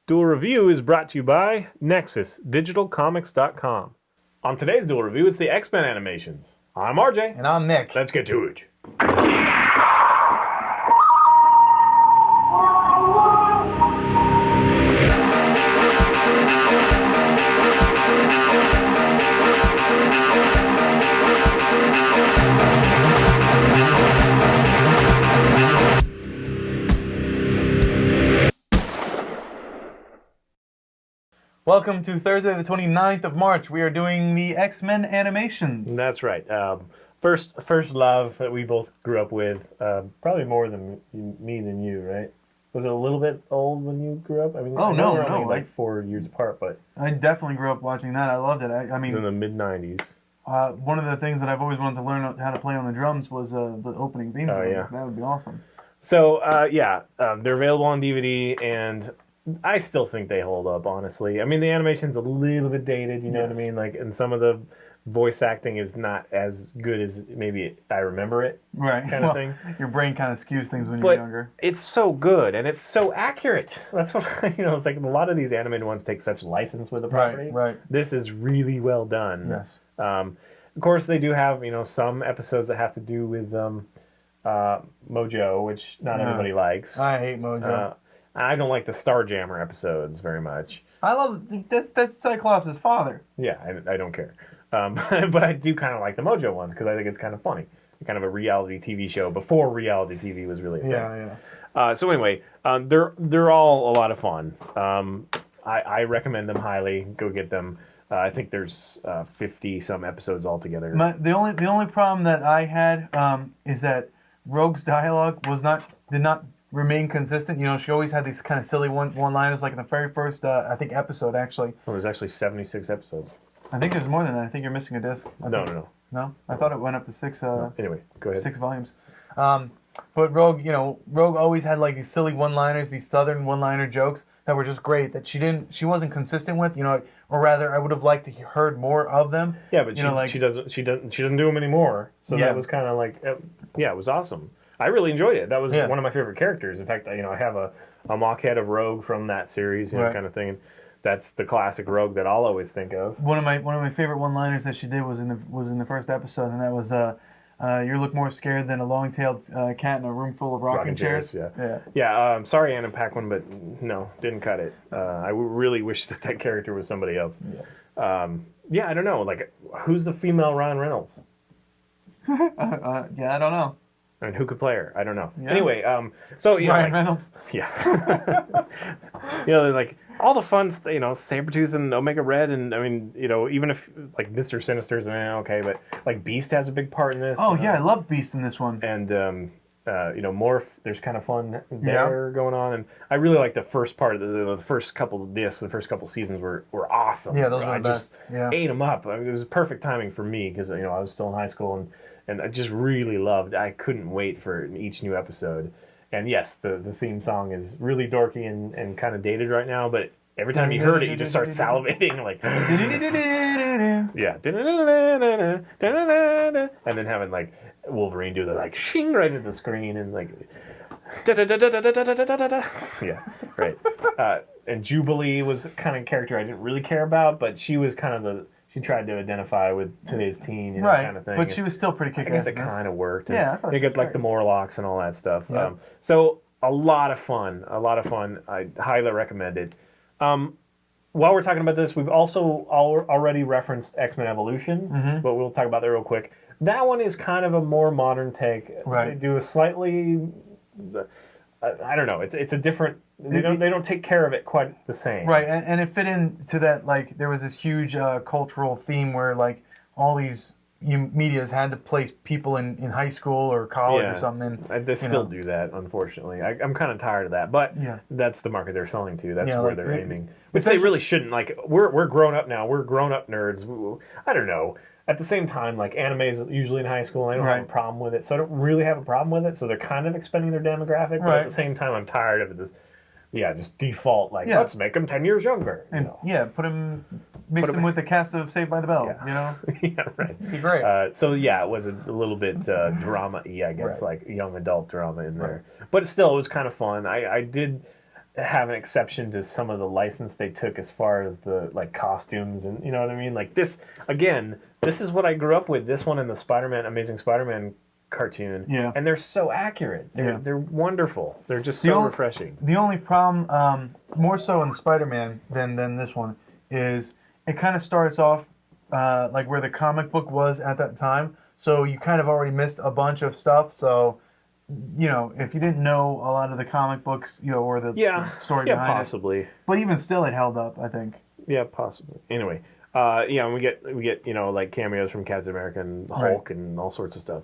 Duel Review is brought to you by NexusDigitalComics.com. On today's Duel Review, it's the X-Men animations. I'm RJ. And I'm Nick. Let's get to it. Welcome to Thursday the 29th of March. We are doing the X-Men animations. That's right. First love that we both grew up with, probably more than me than you, right? Was it a little bit old when you grew up? I mean, Oh, I know no, we're only no, like 4 years apart, but I definitely grew up watching that. I loved it. I it was mean, in the mid-90s. one of the things that I've always wanted to learn how to play on the drums was the opening theme song. Oh, yeah. That would be awesome. So, they're available on DVD, and I still think they hold up, honestly. I mean, the animation's a little bit dated, you know what I mean? Like, and some of the voice acting is not as good as maybe I remember it, Right. kind of thing. Your brain kind of skews things when But you're younger. it's so good, and it's so accurate. That's what, it's like a lot of these animated ones take such license with the property. Right. This is really well done. Yes. Of course, they do have, some episodes that have to do with Mojo, which not everybody likes. I hate Mojo. I don't like the Starjammer episodes very much. I love that's Cyclops' father. Yeah, I don't care. But I do kind of like the Mojo ones because I think it's kind of funny. Kind of a reality TV show before reality TV was really a thing. Yeah. So anyway, they're all a lot of fun. I recommend them highly. Go get them. I think there's 50 some episodes altogether. The only problem that I had is that Rogue's dialogue did not remain consistent. She always had these kind of silly one-liners, like in the very first episode actually. Well, there's actually 76 episodes. I think there's more than that. I think you're missing a disc. No. No? I thought it went up to six. Anyway, go ahead. 6 volumes. But Rogue always had like these silly one-liners, these southern one-liner jokes that were just great. That she wasn't consistent with. Or rather, I would have liked to heard more of them. Yeah, but she doesn't do them anymore. So that was kind of like, it was awesome. I really enjoyed it. That was one of my favorite characters. In fact, I have a mockhead of Rogue from that series, kind of thing. That's the classic Rogue that I'll always think of. One of my favorite one-liners that she did was in the first episode, and that was you look more scared than a long-tailed cat in a room full of rocking chairs. Yeah. Sorry, Anna Paquin, but no, didn't cut it. I really wish that character was somebody else. I don't know. Like, who's the female Ryan Reynolds? I don't know. And who could play her? I don't know. Yeah. Anyway, Ryan Reynolds. Yeah. Like all the fun, Sabretooth and Omega Red, and I mean, even if like Mr. Sinister's okay, but like Beast has a big part in this. Oh yeah, I love Beast in this one. And Morph, there's kind of fun there going on, and I really like the first part of the first couple of discs, the first couple seasons were awesome. Yeah, those were the best. I just ate them up. I mean, it was perfect timing for me because I was still in high school and I just really loved. I couldn't wait for each new episode. And yes, the theme song is really dorky and kind of dated right now, but every time you heard it, you just start salivating, like, yeah, and then having like Wolverine do the like shing right into the screen and like, yeah, right. And Jubilee was kind of a character I didn't really care about, but she was kind of she tried to identify with today's teen, kind of thing. But she was still pretty kick-ass. I guess it kind of worked. Yeah, I thought they got like the Morlocks and all that stuff. Yeah. So a lot of fun. I highly recommend it. While we're talking about this, we've also already referenced X-Men Evolution, but we'll talk about that real quick. That one is kind of a more modern take. Right. They do a slightly, I don't know. It's a different. They don't take care of it quite the same. Right, and it fit into that, like, there was this huge cultural theme where, like, all these medias had to place people in high school or college or something. They still do that, unfortunately. I'm kind of tired of that, but that's the market they're selling to. That's where they're aiming. Which they really shouldn't. Like, we're grown up now. We're grown-up nerds. I don't know. At the same time, like, anime is usually in high school, and I don't have a problem with it, so I don't really have a problem with it, so they're kind of expanding their demographic, but at the same time, I'm tired of this. Yeah, just default, like, let's make them 10 years younger. And, mix them with the cast of Saved by the Bell, Yeah, right. It'd be great. It was a little bit drama-y, I guess, like young adult drama in there. But still, it was kind of fun. I did... have an exception to some of the license they took as far as the like costumes and you know what I mean. Like this again, this is what I grew up with. This one and the Amazing Spider-Man cartoon. Yeah. And they're so accurate. They're wonderful. They're just refreshing. The only problem, more so in the Spider-Man than this one, is it kind of starts off like where the comic book was at that time. So you kind of already missed a bunch of stuff. So, you know, if you didn't know a lot of the comic books, you know, or the story behind possibly. But even still, it held up, I think. Yeah, possibly. Anyway, and we get you know like cameos from Captain America and Hulk and all sorts of stuff.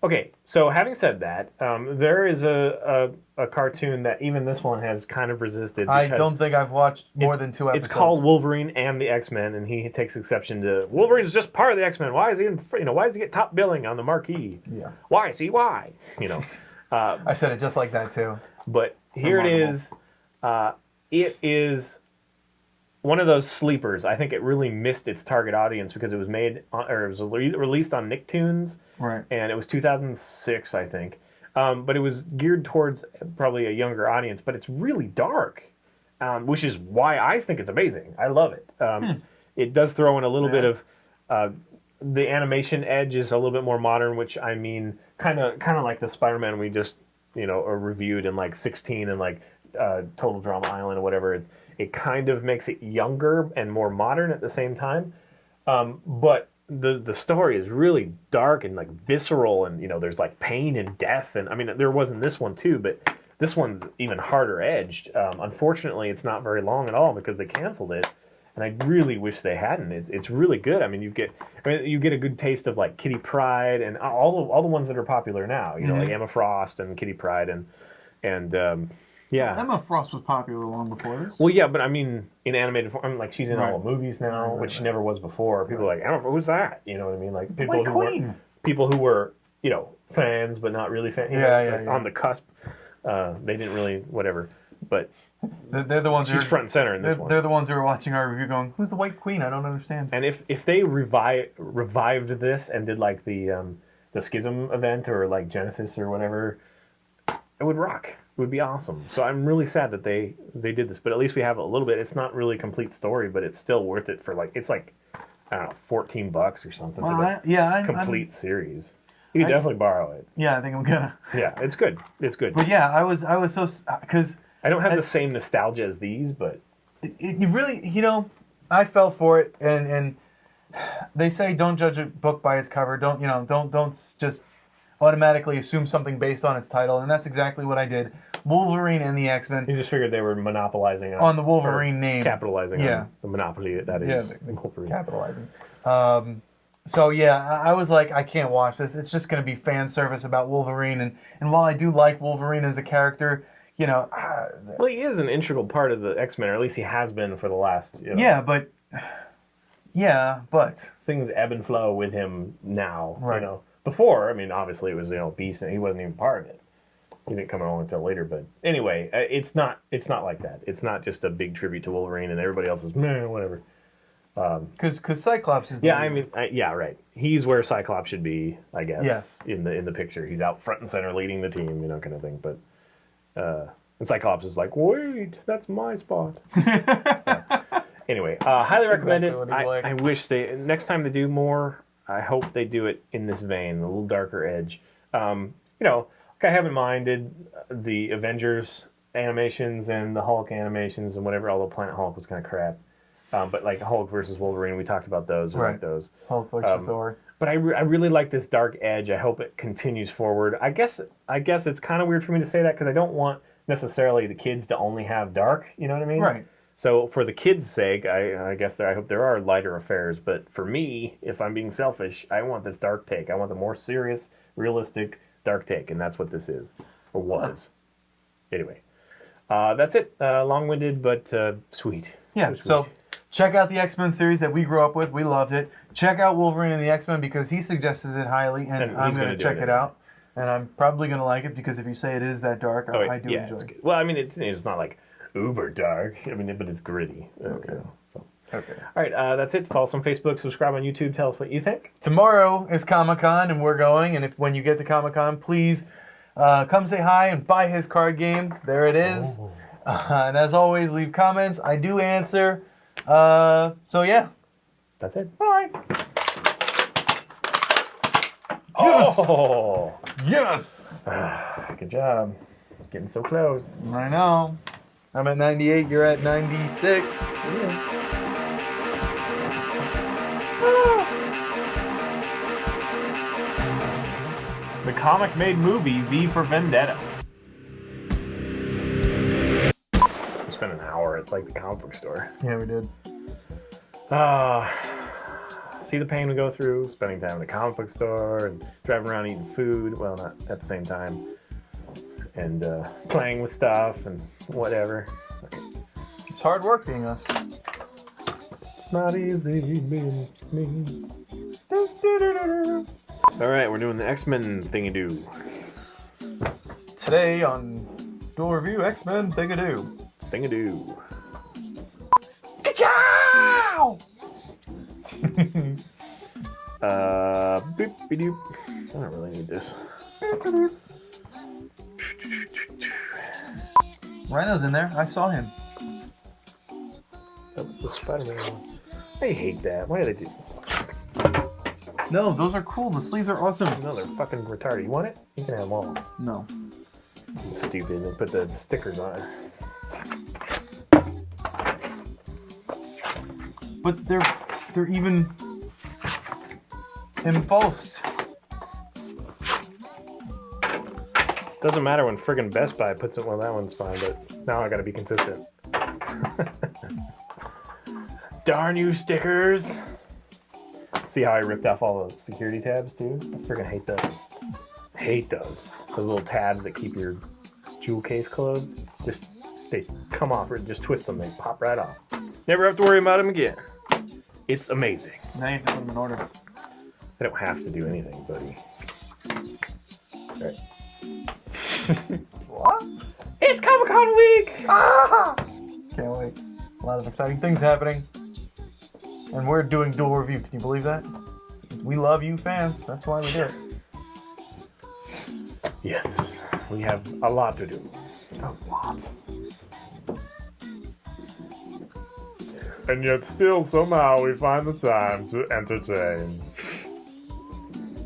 Okay, so having said that, there is a cartoon that even this one has kind of resisted. I don't think I've watched more than 2 episodes. It's called Wolverine and the X-Men, and he takes exception to Wolverine's just part of the X-Men. Why is he why does he get top billing on the marquee? Yeah. Why? See why? You know. I said it just like that too. But here it is. It is one of those sleepers. I think it really missed its target audience because it was made or it was released on Nicktoons. Right. And it was 2006, I think. But it was geared towards probably a younger audience. But it's really dark, which is why I think it's amazing. I love it. It does throw in a little bit of the animation edge is a little bit more modern, which I mean, kind of like the Spider-Man we just reviewed in like 16 and like Total Drama Island or whatever. It kind of makes it younger and more modern at the same time. But the story is really dark and like visceral, and there's like pain and death, and I mean there was in this one too, but this one's even harder edged. Unfortunately, it's not very long at all because they canceled it, and I really wish they hadn't. It's really good. I mean, you get a good taste of like Kitty Pryde and all the ones that are popular now. Like Emma Frost and Kitty Pryde and yeah. Emma Frost was popular long before this. Well, yeah, but I mean, in animated form, like she's in all the movies now, which she never was before. People are like, Emma, who's that? You know what I mean? Like people who were fans but not really fans. On the cusp. They didn't really whatever, but they're the ones. She's front and center in this one. They're the ones who are watching our review, going, "Who's the White Queen? I don't understand." And if they revived this and did like the Schism event or like Genesis or whatever, it would rock. It would be awesome. So I'm really sad that they did this, but at least we have a little bit. It's not really a complete story, but it's still worth it for like, it's like, I don't know, $14 or something for the complete series. You can definitely borrow it. Yeah, I think I'm gonna. Yeah, it's good. It's good. But yeah, I was so, because I don't have the same nostalgia as these, but you really, I fell for it, and they say don't judge a book by its cover. Don't just automatically assume something based on its title, and that's exactly what I did. Wolverine and the X-Men. You just figured they were monopolizing on the Wolverine name, capitalizing on the monopoly that is Wolverine. Capitalizing. So yeah, I was like, I can't watch this. It's just going to be fan service about Wolverine, and while I do like Wolverine as a character, well, he is an integral part of the X-Men, or at least he has been for the last. Yeah, but things ebb and flow with him now. Right. Before, I mean, obviously it was Beast, and he wasn't even part of it. He didn't come along until later. But anyway, it's not like that. It's not just a big tribute to Wolverine, and everybody else is meh, whatever. Because Cyclops is. Yeah, I mean, right. He's where Cyclops should be, I guess. Yes. In the picture, he's out front and center leading the team, kind of thing. But and Cyclops is like, wait, that's my spot. Anyway, highly recommend it. I wish next time they do more. I hope they do it in this vein, a little darker edge. I haven't minded the Avengers animations and the Hulk animations and whatever, although Planet Hulk was kind of crap. But like Hulk versus Wolverine, we talked about those. Like those. Hulk versus Thor. But I really like this dark edge. I hope it continues forward. I guess it's kind of weird for me to say that because I don't want necessarily the kids to only have dark. You know what I mean? Right. So for the kids' sake, I guess I hope there are lighter affairs. But for me, if I'm being selfish, I want this dark take. I want the more serious, realistic dark take, and that's what this is, or was. Anyway, that's it. Long-winded, but sweet. Yeah, so check out the X-Men series that we grew up with. We loved it. Check out Wolverine and the X-Men because he suggested it highly, and I'm going to check it out. And I'm probably going to like it because if you say it is that dark, I do enjoy it. Well, I mean, it's not like uber dark. I mean, but it's gritty. Okay. Okay. All right, that's it. Follow us on Facebook, subscribe on YouTube, tell us what you think. Tomorrow is Comic-Con, and we're going, and when you get to Comic-Con, please come say hi and buy his card game. There it is. And as always, leave comments. I do answer. So yeah. That's it. Bye. Oh! Yes! Good job. Getting so close. I know. I'm at 98, you're at 96. Yeah. The comic made movie V for Vendetta. We spent an hour at like the comic book store. Yeah, we did. See the pain we go through, spending time in the comic book store and driving around eating food. Well, not at the same time. And playing with stuff and whatever. It's hard work being us. It's not easy being me. Alright, we're doing the X-Men thingy-doo. Today on Duel Review, X-Men Thingadoo. Thingadoo. Ka-chow! Boop-be-doop. I don't really need this. Rhino's in there. I saw him. That was the Spider-Man one. I hate that. Why did they do? No, those are cool. The sleeves are awesome. No, they're fucking retarded. You want it? You can have them all. No. Stupid. They put the stickers on it. But they're even embossed. Doesn't matter when friggin' Best Buy puts it. Well, that one's fine, but now I gotta be consistent. Darn you, stickers! See how I ripped off all those security tabs too? I friggin' hate those. Hate those. Those little tabs that keep your jewel case closed. Just, they come off or just twist them. They pop right off. Never have to worry about them again. It's amazing. Now you have to put them in order. I don't have to do anything, buddy. Alright. What? It's Comic-Con week! Ah! Can't wait. A lot of exciting things happening. And we're doing Duel Review. Can you believe that? We love you fans. That's why we do it. Yes. We have a lot to do. A lot. And yet still somehow we find the time to entertain.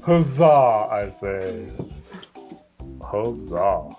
Huzzah, I say. Huzzah.